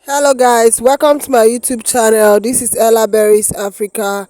Hello guys, welcome to my YouTube channel. This is Ella Berries Africa.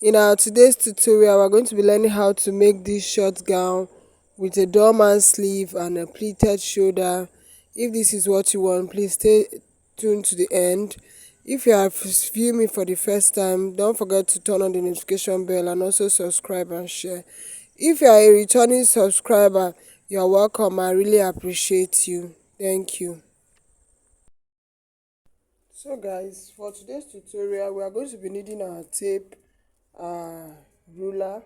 In our today's tutorial, we're going to be learning how to make this short gown with a doorman sleeve and a pleated shoulder. If this is what you want, please stay tuned to the end. If you are viewing me for the first time, don't forget to turn on the notification bell and also subscribe and share. If you are a returning subscriber, you are welcome. I really appreciate you. Thank you. So guys, for today's tutorial we are going to be needing our tape, our ruler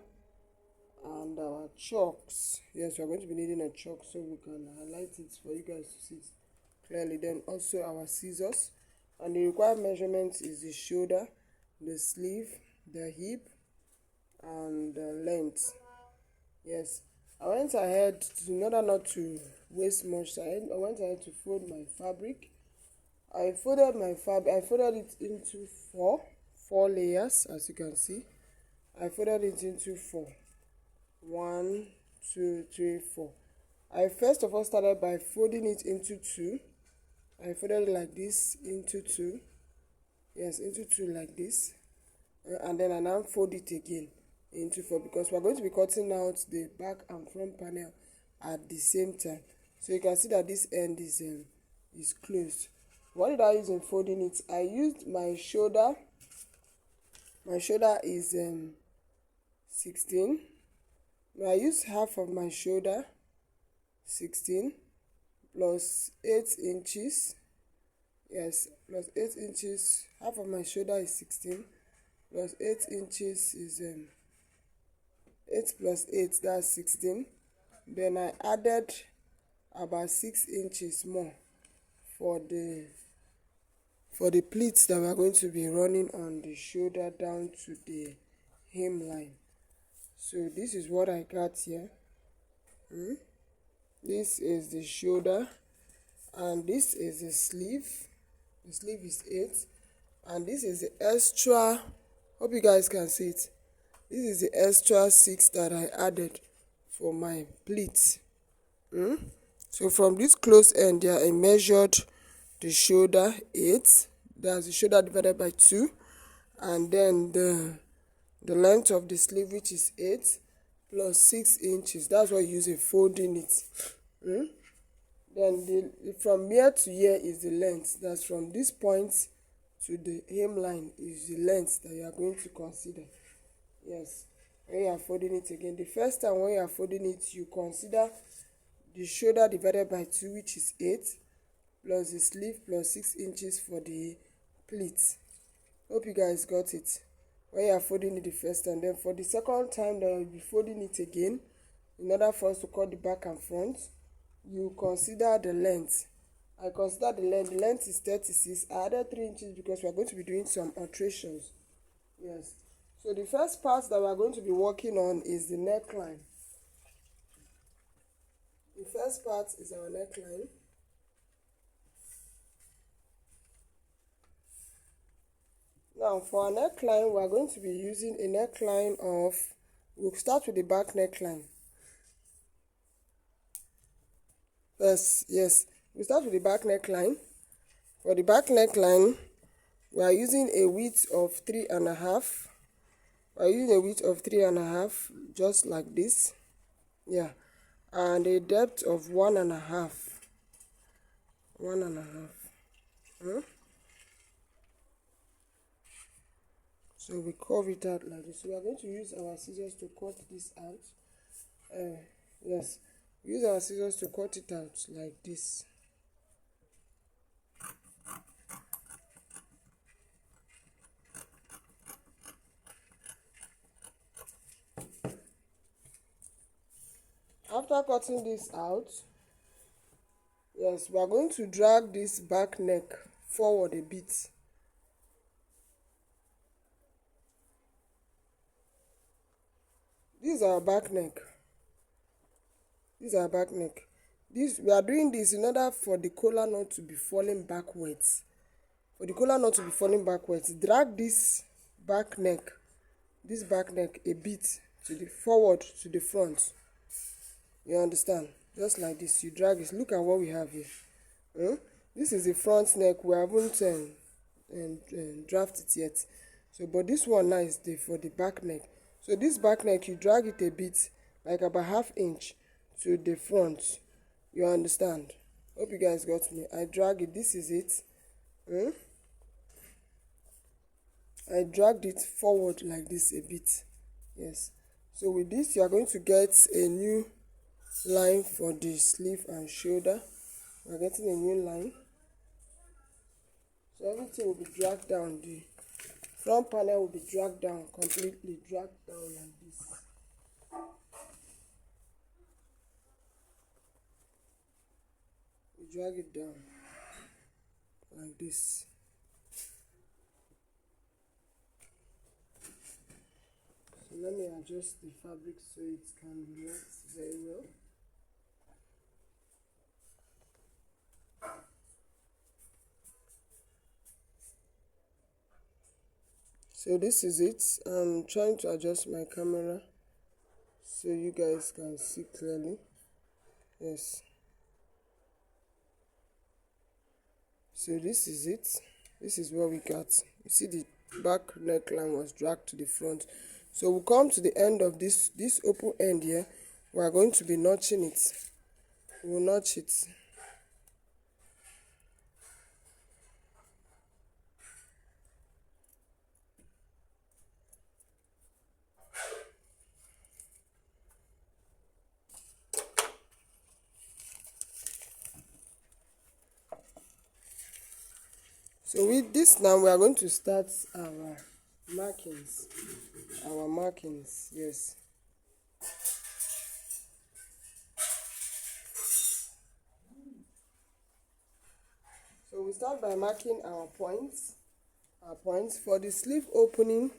and our chalks. Yes, we are going to be needing a chalk so we can highlight it for you guys to see it clearly. Then also our scissors, and the required measurement is the shoulder, the sleeve, the hip and the length. Yes, I went ahead in order not to waste much time. I went ahead to fold my fabric. I folded it into four layers, as you can see. I folded it into four. 1, 2, 3, 4. I first of all started by folding it into two. I folded it like this into two. Yes, into two like this. And then I now fold it again into four, because we're going to be cutting out the back and front panel at the same time. So you can see that this end is closed. What did I use in folding it? I used my shoulder. My shoulder is 16. Now I used half of my shoulder, 16, plus 8 inches. Yes, plus 8 inches. Half of my shoulder is 16, plus 8 inches is 8 plus 8, that's 16. Then I added about 6 inches more for the pleats that we are going to be running on the shoulder down to the hemline. So this is what I got here. This is the shoulder and this is the sleeve. The sleeve is 8, and this is the extra, hope you guys can see it, this is the extra 6 that I added for my pleats. So from this close end here, I measured the shoulder 8, that's the shoulder divided by 2, and then the length of the sleeve, which is 8 plus 6 inches. That's why you use a folding it. Then from here to here is the length. That's from this point to the hemline is the length that you are going to consider. Yes, when you are folding it again, the first time when you are folding it, you consider the shoulder divided by 2, which is 8, plus the sleeve plus 6 inches for the pleat. Hope you guys got it when you are folding it the first time. Then for the second time that you'll be folding it again, in order for us to cut the back and front, you consider the length. I consider the length. The length is 36. I added 3 inches because we are going to be doing some alterations. Yes. So the first part that we are going to be working on is the neckline. The first part is our neckline. Now for our neckline, we are going to be using a neckline of, we'll start with the back neckline. Yes, we start with the back neckline. For the back neckline, we are using a width of 3.5. We are using a width of 3.5, just like this. Yeah, and a depth of 1.5. 1.5. So we curve it out like this. So we are going to use our scissors to cut this out. Yes, use our scissors to cut it out like this. After cutting this out, yes, we are going to drag this back neck forward a bit. This is our back neck. This is our back neck. We are doing this in order for the collar not to be falling backwards. For the collar not to be falling backwards, drag this back neck a bit to the forward to the front. You understand? Just like this, you drag it. Look at what we have here. This is the front neck. We haven't draft it yet. So but this one now is for the back neck. So this back neck, you drag it a bit, like about ½ inch to the front. You understand? Hope you guys got me. I drag it. This is it. I dragged it forward like this a bit. Yes. So with this, you are going to get a new line for the sleeve and shoulder. We are getting a new line. So everything will be dragged down. The front panel will be dragged down, completely dragged down like this. We drag it down like this. So let me adjust the fabric so it can relax very well. So this is it. I'm trying to adjust my camera so you guys can see clearly. Yes. So this is it. This is what we got. You see the back neckline was dragged to the front. So we'll come to the end of this open end here. We are going to be notching it. We'll notch it. So with this now, we are going to start our markings. Yes. So we start by marking our points. For the sleeve opening.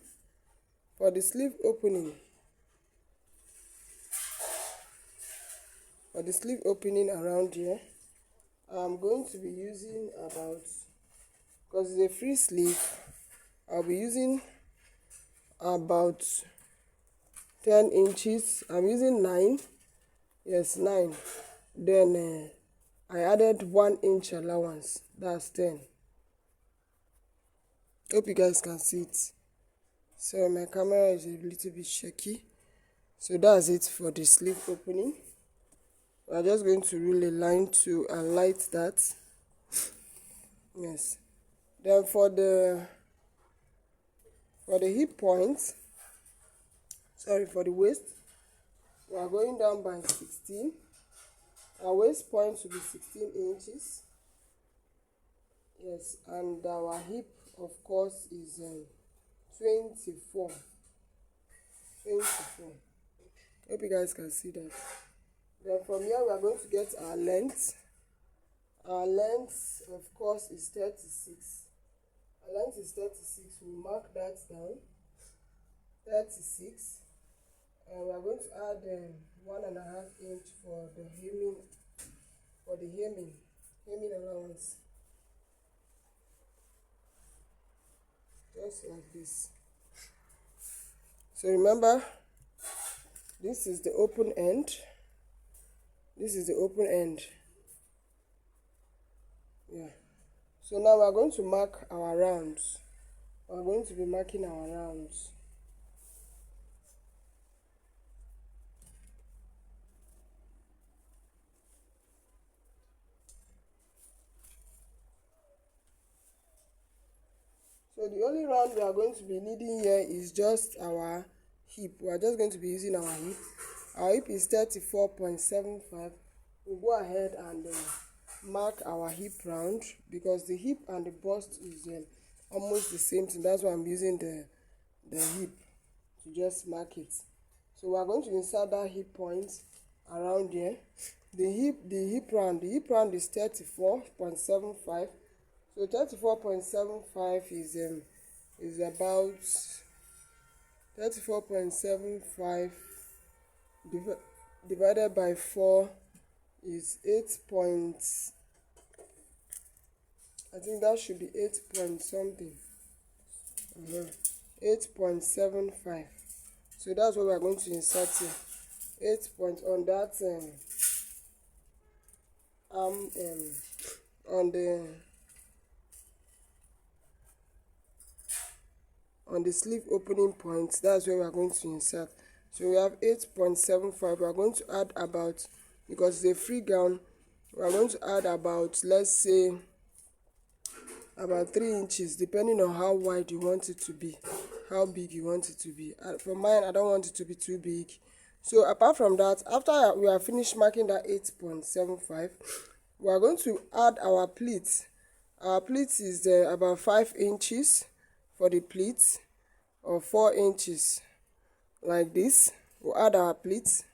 Around here, I'm going to be using about, because it's a free sleeve, I'll be using about 10 inches. I'm using 9. Yes, 9. Then I added 1 inch allowance. That's 10. Hope you guys can see it. So my camera is a little bit shaky. So that's it for the sleeve opening. We're just going to rule a line to highlight that. Yes. Then for the hip point, for the waist, we are going down by 16. Our waist point should be 16 inches. Yes, and our hip, of course, is 24. Hope you guys can see that. Then from here, we are going to get our length. Our length, of course, is 36. Our length is 36. We'll mark that down. 36. And we are going to add 1.5 inch for the hemming allowance. Just like this. So remember, this is the open end. Yeah. So now we are going to mark our rounds. We are going to be marking our rounds. So the only round we are going to be needing here is just our hip. We are just going to be using our hip. Our hip is 34.75. We'll go ahead and mark our hip round, because the hip and the bust is almost the same thing. That's why I'm using the hip to just mark it. So we are going to insert that hip point around here. The hip round is 34.75. So 34.75 is about 34.75 divided by 4 is 8 points. I think that should be 8 point something. 8.75. So that's what we are going to insert here. 8 points on that on the sleeve opening point. That's where we are going to insert. So we have 8.75. We are going to add about, because it's a free gown, we are going to add about, let's say, about 3 inches, depending on how wide you want it to be, how big you want it to be. For mine, I don't want it to be too big. So apart from that, after we are finished marking that 8.75, we are going to add our pleat. Our pleat is about 5 inches for the pleat, or 4 inches, like this. We'll add our pleat.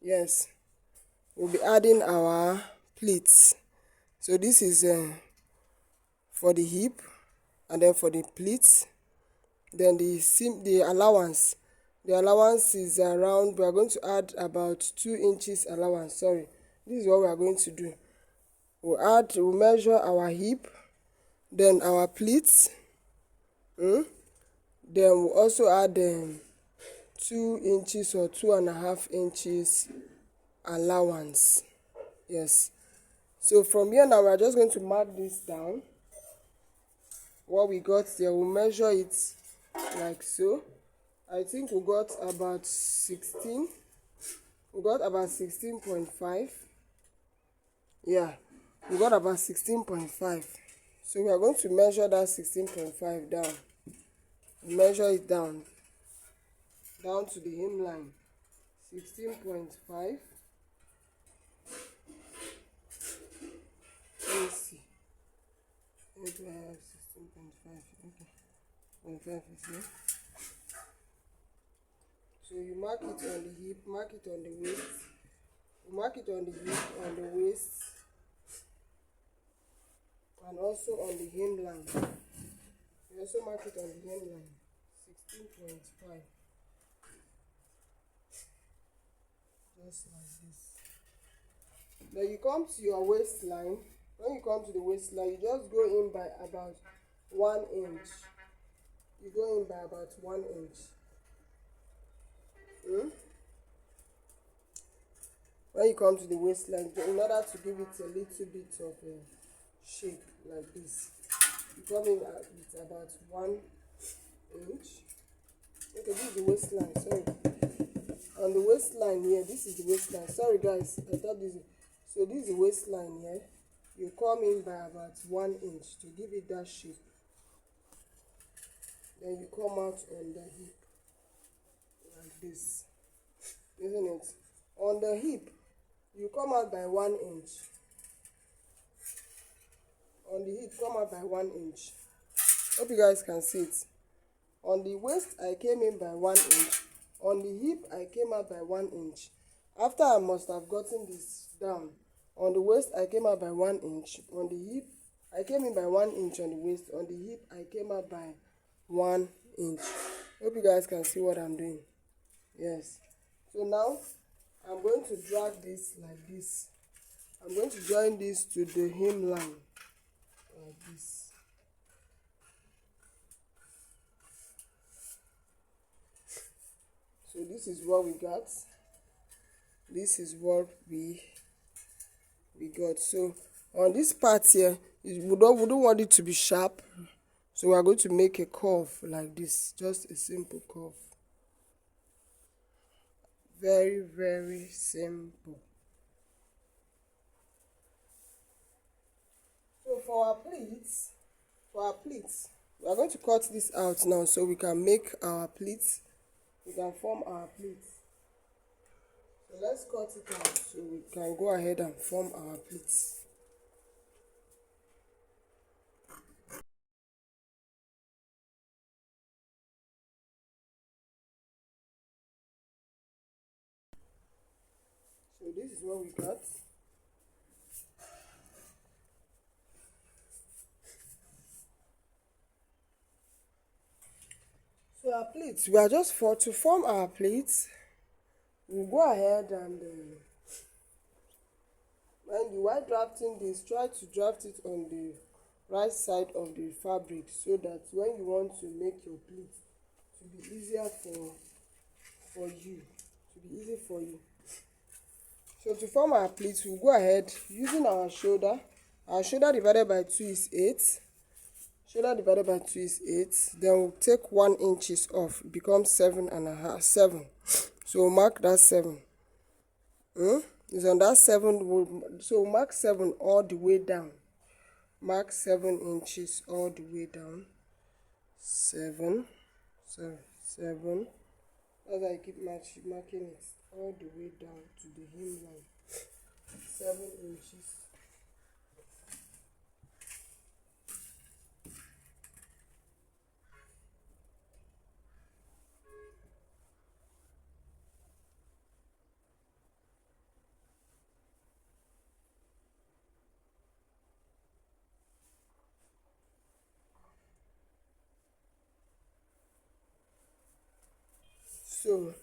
Yes, we'll be adding our pleats. So this is for the hip, and then for the pleats, then the allowance. The allowance is around, we are going to add about 2 inches allowance. Sorry, this is what we are going to do. We'll measure our hip, then our pleats, then we'll also add 2 inches or 2.5 inches allowance. Yes. So from here now, we are just going to mark this down. What we got there, we'll measure it like so. I think we got about 16. We got about 16.5. Yeah, we got about 16.5. So we are going to measure that 16.5 down. Measure it down to the hemline. 16.5. Let me see. Where do I have 16.5? Okay. 0.5 is here. So you mark it on the hip, mark it on the waist. You mark it on the hip, on the waist, and also on the hemline. You also mark it on the hemline. 16.5. Just like this. Then you come to your waistline. When you come to the waistline, you just go in by about 1 inch. You go in by about 1 inch. When you come to the waistline, in order to give it a little bit of a shape like this, you come in with about 1 inch. Okay, this is the waistline. Sorry. On the waistline here, this is the waistline. Sorry guys, I thought this is. So this is the waistline here. You come in by about 1 inch to give it that shape. Then you come out on the hip like this, isn't it? On the hip, you come out by 1 inch. On the hip, come out by 1 inch. Hope you guys can see it. On the waist, I came in by 1 inch. On the hip, I came out by 1 inch. After I must have gotten this down, on the waist, I came out by 1 inch. On the hip, I came in by 1 inch on the waist. On the hip, I came out by 1 inch. Hope you guys can see what I'm doing. Yes. So now, I'm going to drag this like this. I'm going to join this to the hemline like this. So this is what we got. This is what we got. So on this part here, we don't want it to be sharp. So we are going to make a curve like this. Just a simple curve. Very, very simple. So for our pleats, we are going to cut this out now so we can make our pleats. We can form our pleats. So let's cut it out so we can go ahead and form our pleats. So this is what we got. So our pleats, we are just to form our pleats. We'll go ahead and while drafting this, try to draft it on the right side of the fabric so that when you want to make your pleat, to be easier for you, to be easy for you. So to form our pleats, we'll go ahead using our shoulder. Our shoulder divided by 2 is 8. Shoulder divided by 2 is 8. Then we'll take 1 inches off. It becomes 7.5. 7. So we'll mark that 7. It's on that 7. So we'll mark 7 all the way down. Mark 7 inches all the way down. 7. Sorry, 7. As I keep marking it all the way down to the hemline. 7 inches. So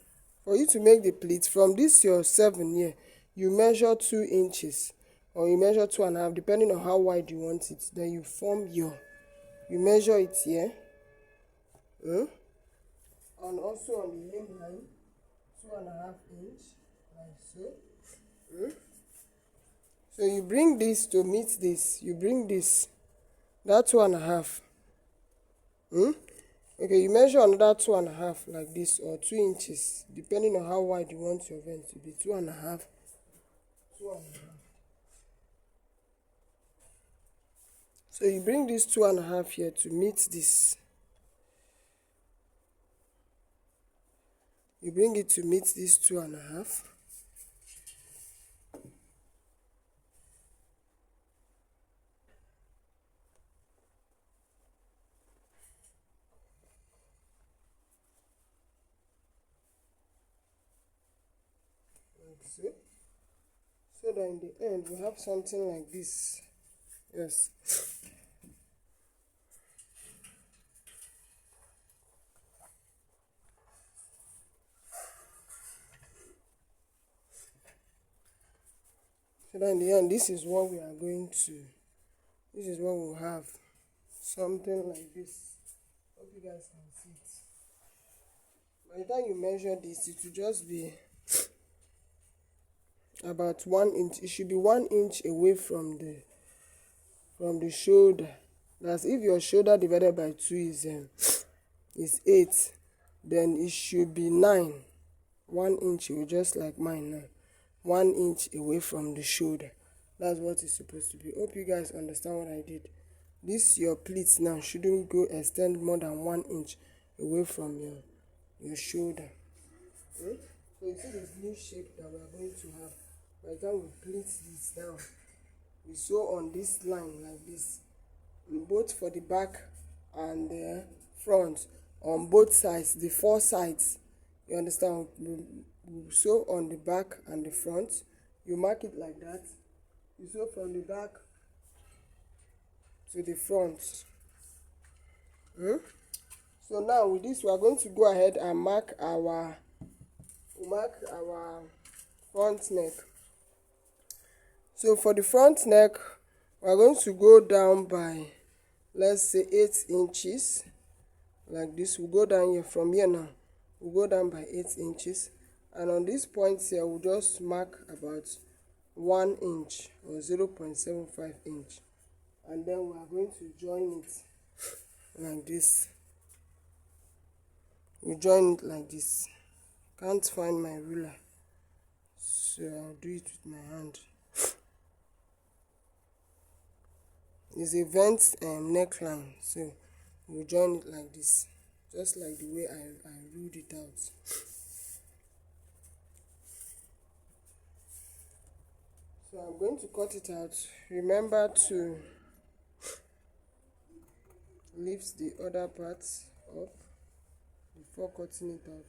for you to make the pleat, from this your 7 here, you measure 2 inches or you measure 2.5, depending on how wide you want it. Then you you measure it here, and also on the hemline, 2.5 inch, like so. So you bring this to meet this. You bring this, that 2.5. Okay, you measure another 2.5 like this, or 2 inches, depending on how wide you want your vent to be. 2.5, 2.5. So you bring this 2.5 here to meet this. You bring it to meet this 2.5. Like so that in the end we have something like this. Yes. So that in the end, this is what we are going to, this is what we'll have. Something like this. Hope you guys can see it. By the time you measure this, it will just be about 1 inch. It should be 1 inch away from the shoulder. That's if your shoulder divided by 2 is 8, then it should be 9. 1 inch away, just like mine now. 1 inch away from the shoulder. That's what it's supposed to be. Hope you guys understand what I did. This your pleats now shouldn't go extend more than 1 inch away from your shoulder. So you see this new shape that we are going to have. By the time we pleat this down, we sew on this line like this, both for the back and the front, on both sides, the 4 sides. You understand? We sew on the back and the front. You mark it like that. You sew from the back to the front. So now with this, we are going to go ahead and mark our front neck. So for the front neck, we are going to go down by, let's say, 8 inches like this. We'll go down here from here now. We'll go down by 8 inches, and on this point here we'll just mark about 1 inch or 0.75 inch, and then we are going to join it like this. We join it like this. Can't find my ruler, so I'll do it with my hand. It's a vent neckline, so we'll join it like this, just like the way I ruled it out. So I'm going to cut it out. Remember to lift the other parts up before cutting it out.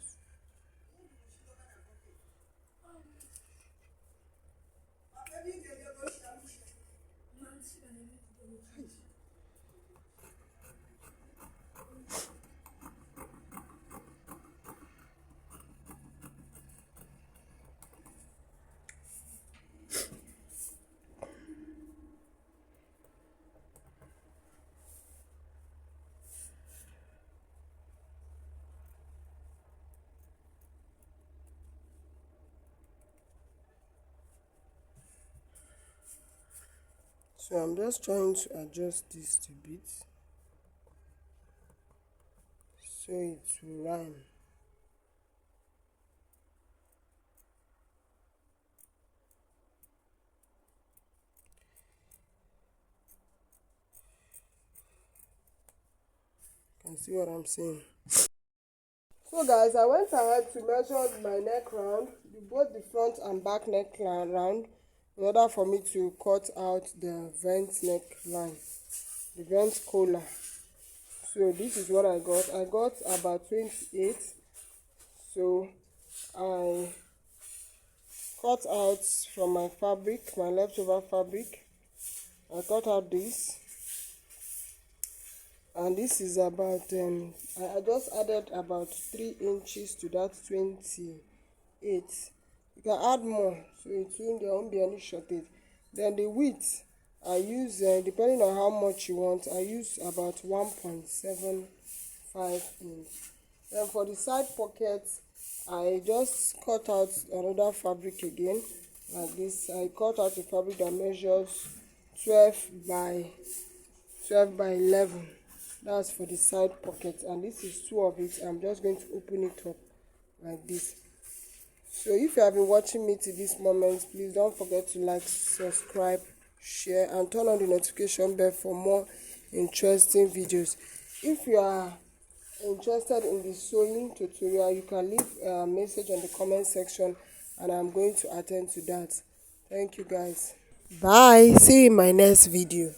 So I'm just trying to adjust this a bit so it will rhyme. You can see what I'm saying. So guys, I went ahead to measure my neck round, both the front and back neck round, in order for me to cut out the vent neckline, the vent collar. So this is what I got. I got about 28. So I cut out from my fabric, my leftover fabric. I cut out this, and this is about I just added about 3 inches to that 28. You can add more, so there won't be any shortage. Then the width, I use depending on how much you want, I use about 1.75 inch. Then for the side pockets, I just cut out another fabric again like this. I cut out a fabric that measures 12 by 11. That's for the side pocket, and this is 2 of it. I'm just going to open it up like this. So if you have been watching me to this moment, please don't forget to like, subscribe, share, and turn on the notification bell for more interesting videos. If you are interested in the sewing tutorial, you can leave a message on the comment section and I'm going to attend to that. Thank you guys. Bye. See you in my next video.